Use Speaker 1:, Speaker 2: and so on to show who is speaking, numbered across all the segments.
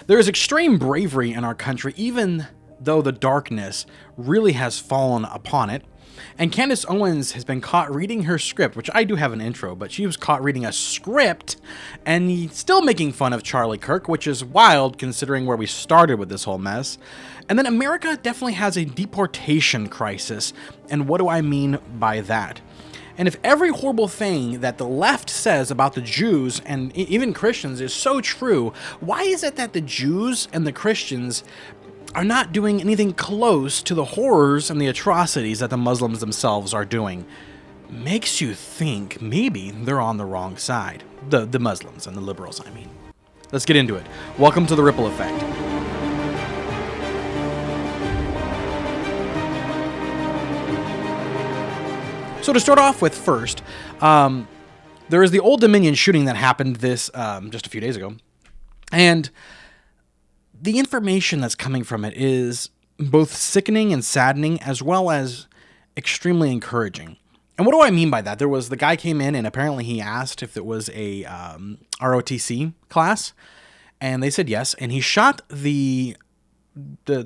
Speaker 1: There is extreme bravery in our country, even though the darkness really has fallen upon it. And Candace Owens has been caught reading her script, which I do have an intro, but she was caught reading a script and still making fun of Charlie Kirk, which is wild considering where we started with this whole mess. And then America definitely has a deportation crisis. And what do I mean by that? And if every horrible thing that the left says about the Jews and even Christians is so true, why is it that the Jews and the Christians are not doing anything close to the horrors and the atrocities that the Muslims themselves are doing? Makes you think maybe they're on the wrong side. The Muslims and the liberals, I mean. Let's get into it. Welcome to The Ripple Effect. So to start off with first, there is the Old Dominion shooting that happened just a few days ago. And the information that's coming from it is both sickening and saddening, as well as extremely encouraging. And what do I mean by that? There was the guy came in and apparently he asked if it was a ROTC class, and they said yes. And he shot the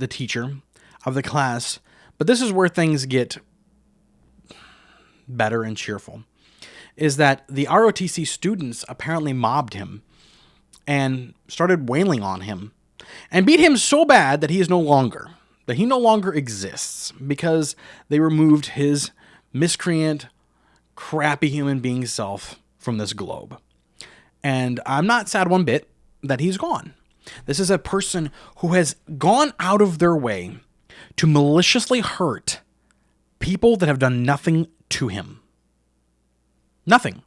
Speaker 1: teacher of the class. But this is where things get better and cheerful, is that the ROTC students apparently mobbed him and started wailing on him and beat him so bad that he no longer exists, because they removed his miscreant, crappy human being self from this globe. And I'm not sad one bit that he's gone. This is a person who has gone out of their way to maliciously hurt people that have done nothing to him. Nothing.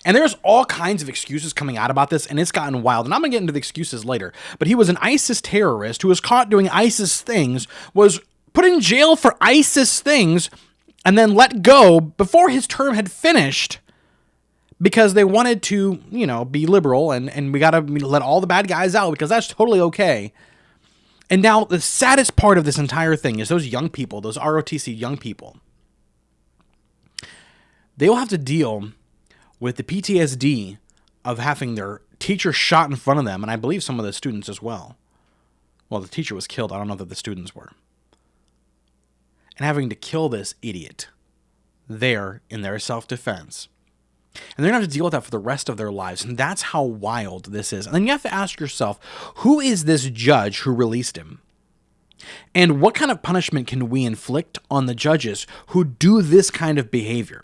Speaker 1: And there's all kinds of excuses coming out about this, and it's gotten wild. And I'm going to get into the excuses later. But he was an ISIS terrorist who was caught doing ISIS things, was put in jail for ISIS things, and then let go before his term had finished because they wanted to, be liberal, and we got to let all the bad guys out because that's totally okay. And now the saddest part of this entire thing is those young people, those ROTC young people. They will have to deal with the PTSD of having their teacher shot in front of them, and I believe some of the students as well. Well, the teacher was killed. I don't know that the students were. And having to kill this idiot there in their self-defense. And they're going to have to deal with that for the rest of their lives, and that's how wild this is. And then you have to ask yourself, who is this judge who released him? And what kind of punishment can we inflict on the judges who do this kind of behavior?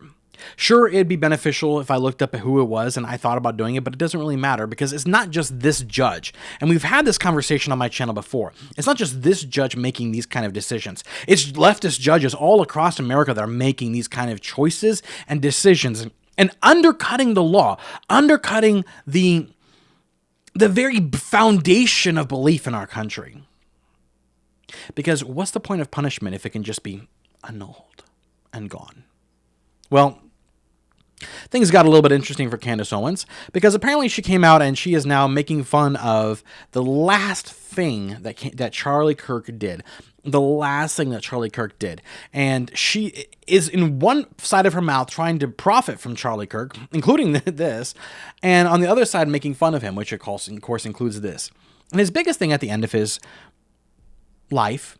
Speaker 1: Sure, it'd be beneficial if I looked up at who it was and I thought about doing it, but it doesn't really matter because it's not just this judge. And we've had this conversation on my channel before. It's not just this judge making these kind of decisions. It's leftist judges all across America that are making these kind of choices and decisions and undercutting the law, undercutting the very foundation of belief in our country. Because what's the point of punishment if it can just be annulled and gone? Well, things got a little bit interesting for Candace Owens because apparently she came out and she is now making fun of the last thing that Charlie Kirk did. The last thing that Charlie Kirk did. And she is in one side of her mouth trying to profit from Charlie Kirk, including this, and on the other side making fun of him, which of course includes this. And his biggest thing at the end of his life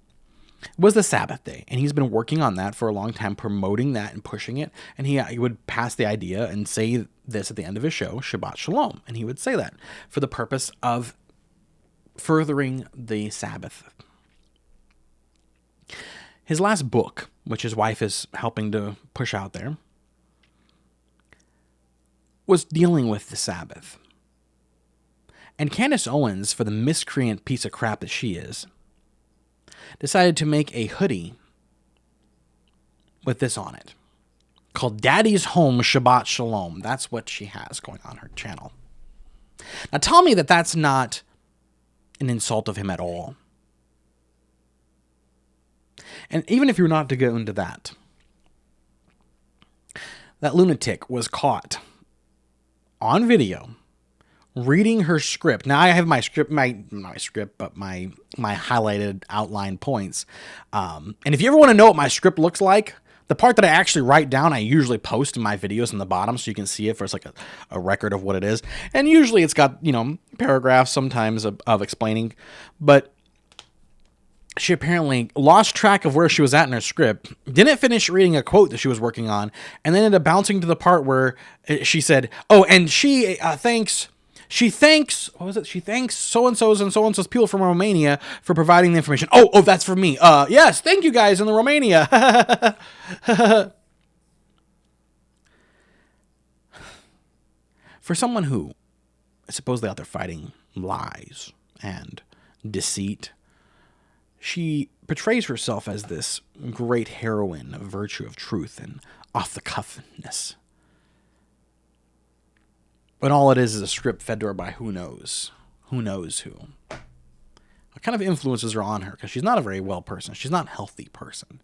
Speaker 1: was the Sabbath day, and he's been working on that for a long time, promoting that and pushing it, and he would pass the idea and say this at the end of his show, Shabbat Shalom, and he would say that for the purpose of furthering the Sabbath. His last book, which his wife is helping to push out there, was dealing with the Sabbath. And Candace Owens, for the miscreant piece of crap that she is, decided to make a hoodie with this on it called Daddy's Home Shabbat Shalom. That's what she has going on her channel. Now tell me that that's not an insult of him at all. And even if you're not to go into that lunatic was caught on video reading her script. Now I have my script, but my highlighted outline points. And if you ever want to know what my script looks like, The part that I actually write down, I usually post in my videos in the bottom so you can see it for like a record of what it is. And usually it's got, paragraphs sometimes of explaining. But she apparently lost track of where she was at in her script, didn't finish reading a quote that she was working on, and then ended up bouncing to the part where she said, oh, and she thanks, what was it? She thanks so-and-so's and so-and-so's people from Romania for providing the information. Oh, that's for me. Yes, thank you guys in the Romania. For someone who is supposedly out there fighting lies and deceit, she portrays herself as this great heroine of virtue of truth and off-the-cuffness. But all it is a script fed to her by who knows who. What kind of influences are on her? Because she's not a very well person. She's not a healthy person.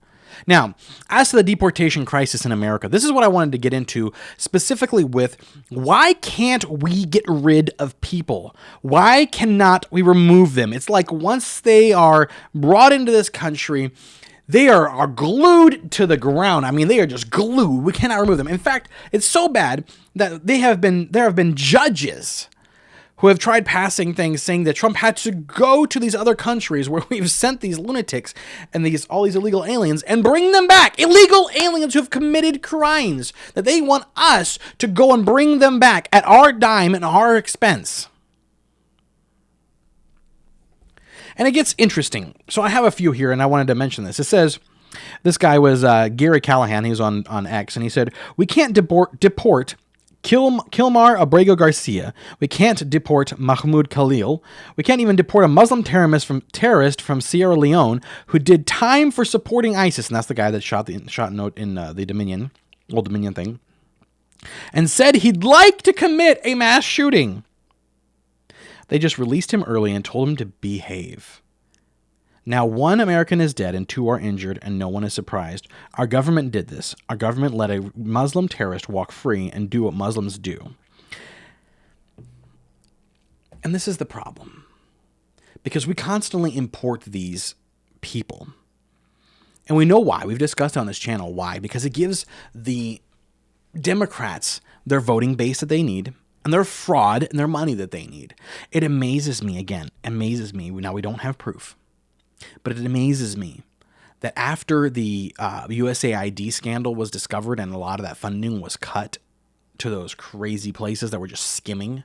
Speaker 1: Now, as to the deportation crisis in America, this is what I wanted to get into specifically with why can't we get rid of people? Why cannot we remove them? It's like once they are brought into this country, they are glued to the ground. I mean, they are just glued. We cannot remove them. In fact, it's so bad that there have been judges who have tried passing things saying that Trump had to go to these other countries where we've sent these lunatics and all these illegal aliens and bring them back. Illegal aliens who have committed crimes, that they want us to go and bring them back at our dime and our expense. And it gets interesting. So I have a few here, and I wanted to mention this. It says, this guy was Gary Callahan. He was on X, and he said, we can't deport Kilmar Abrego Garcia. We can't deport Mahmoud Khalil. We can't even deport a Muslim terrorist from Sierra Leone who did time for supporting ISIS, and that's the guy that shot note in the Dominion, Old Dominion thing, and said he'd like to commit a mass shooting. They just released him early and told him to behave. Now, 1 American is dead and 2 are injured, and no one is surprised. Our government did this. Our government let a Muslim terrorist walk free and do what Muslims do. And this is the problem. Because we constantly import these people. And we know why. We've discussed on this channel why. Because it gives the Democrats their voting base that they need, and their fraud and their money that they need. It amazes me, now we don't have proof. But it amazes me that after the USAID scandal was discovered and a lot of that funding was cut to those crazy places that were just skimming,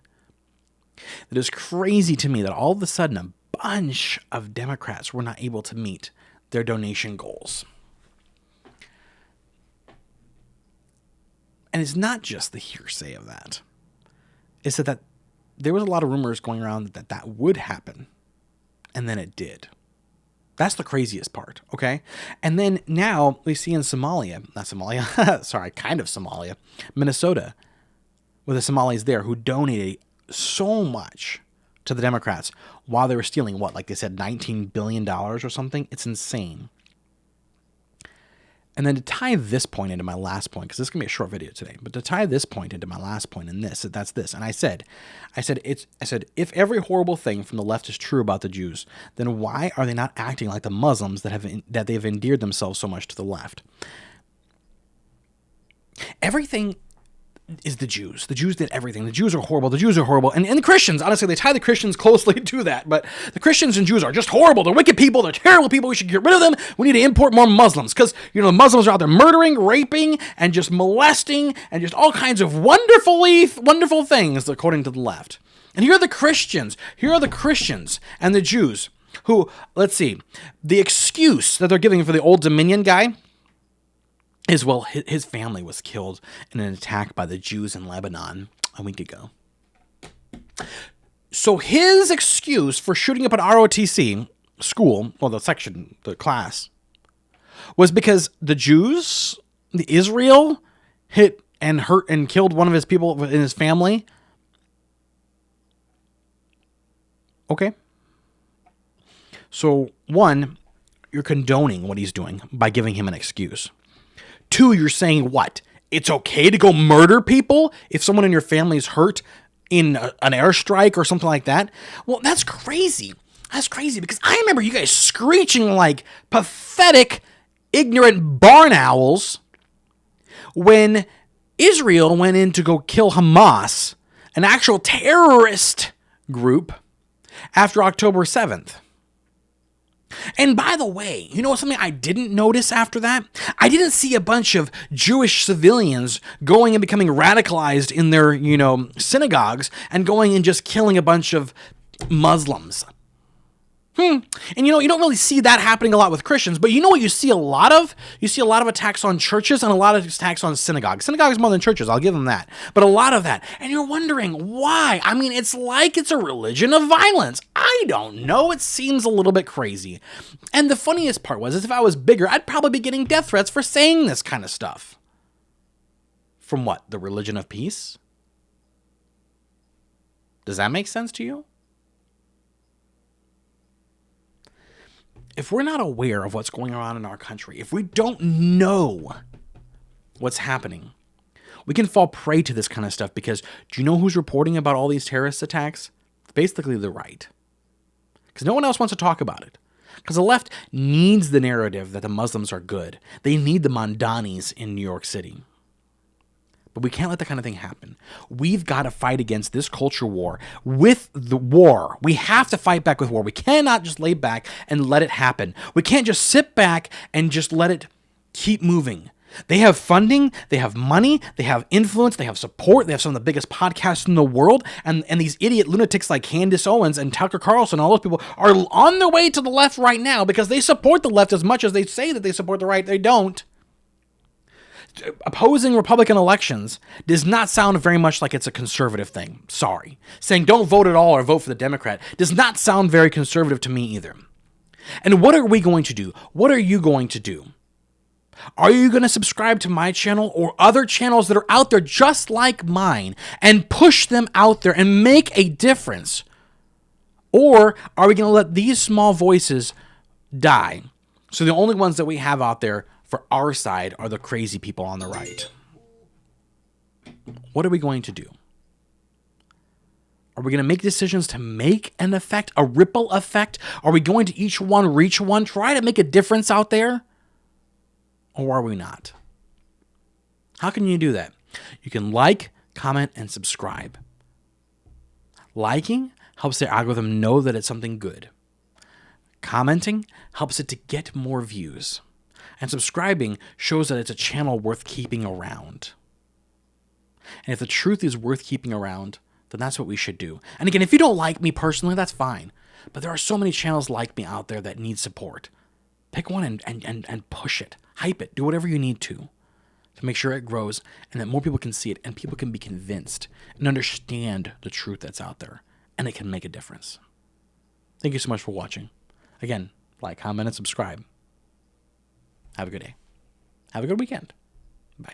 Speaker 1: it is crazy to me that all of a sudden a bunch of Democrats were not able to meet their donation goals. And it's not just the hearsay of that. It's that there was a lot of rumors going around that would happen, and then it did. That's the craziest part, okay? And then now we see in Minnesota, with the Somalis there who donated so much to the Democrats while they were stealing, like they said, $19 billion or something? It's insane. And then to tie this point into my last point, because this is going to be a short video today, but to tie this point into my last point and that's this. And I said, if every horrible thing from the left is true about the Jews, then why are they not acting like the Muslims that they've endeared themselves so much to the left? Everything is the Jews. The Jews did everything. The Jews are horrible. The Jews are horrible. And the Christians, honestly, they tie the Christians closely to that. But the Christians and Jews are just horrible. They're wicked people. They're terrible people. We should get rid of them. We need to import more Muslims. Because, the Muslims are out there murdering, raping, and just molesting, and just all kinds of wonderful things, according to the left. And here are the Christians. Here are the Christians and the Jews who, let's see, the excuse that they're giving for the Old Dominion guy is, well, his family was killed in an attack by the Jews in Lebanon a week ago. So his excuse for shooting up an ROTC school, the class, was because the Jews, the Israel, hit and hurt and killed one of his people in his family. Okay. So, 1, you're condoning what he's doing by giving him an excuse. 2, you're saying what? It's okay to go murder people if someone in your family is hurt in an airstrike or something like that? Well, that's crazy. That's crazy because I remember you guys screeching like pathetic, ignorant barn owls when Israel went in to go kill Hamas, an actual terrorist group, after October 7th. And by the way, you know something I didn't notice after that? I didn't see a bunch of Jewish civilians going and becoming radicalized in their, synagogues and going and just killing a bunch of Muslims. And you don't really see that happening a lot with Christians, but you know what you see a lot of? You see a lot of attacks on churches and a lot of attacks on synagogues. Synagogues more than churches, I'll give them that. But a lot of that. And you're wondering why? I mean, it's like it's a religion of violence. I don't know. It seems a little bit crazy. And the funniest part is if I was bigger, I'd probably be getting death threats for saying this kind of stuff. From what? The religion of peace? Does that make sense to you? If we're not aware of what's going on in our country, if we don't know what's happening, we can fall prey to this kind of stuff because do you know who's reporting about all these terrorist attacks? It's basically the right. Because no one else wants to talk about it. Because the left needs the narrative that the Muslims are good. They need the Mandanis in New York City. But we can't let that kind of thing happen. We've got to fight against this culture war with the war. We have to fight back with war. We cannot just lay back and let it happen. We can't just sit back and just let it keep moving. They have funding, they have money, they have influence, they have support, they have some of the biggest podcasts in the world, and these idiot lunatics like Candace Owens and Tucker Carlson, all those people are on their way to the left right now because they support the left as much as they say that they support the right. They don't. Opposing Republican elections does not sound very much like it's a conservative thing. Sorry. Saying don't vote at all or vote for the Democrat does not sound very conservative to me either. And what are we going to do? What are you going to do? Are you going to subscribe to my channel or other channels that are out there just like mine and push them out there and make a difference? Or are we going to let these small voices die? So the only ones that we have out there for our side are the crazy people on the right. What are we going to do? Are we going to make decisions to make an effect, a ripple effect? Are we going to each one reach one, try to make a difference out there? Or are we not? How can you do that? You can like, comment, and subscribe. Liking helps the algorithm know that it's something good. Commenting helps it to get more views. And subscribing shows that it's a channel worth keeping around. And if the truth is worth keeping around, then that's what we should do. And again, if you don't like me personally, that's fine. But there are so many channels like me out there that need support. Pick one and push it. Hype it. Do whatever you need to make sure it grows and that more people can see it and people can be convinced and understand the truth that's out there. And it can make a difference. Thank you so much for watching. Again, like, comment, and subscribe. Have a good day. Have a good weekend. Bye.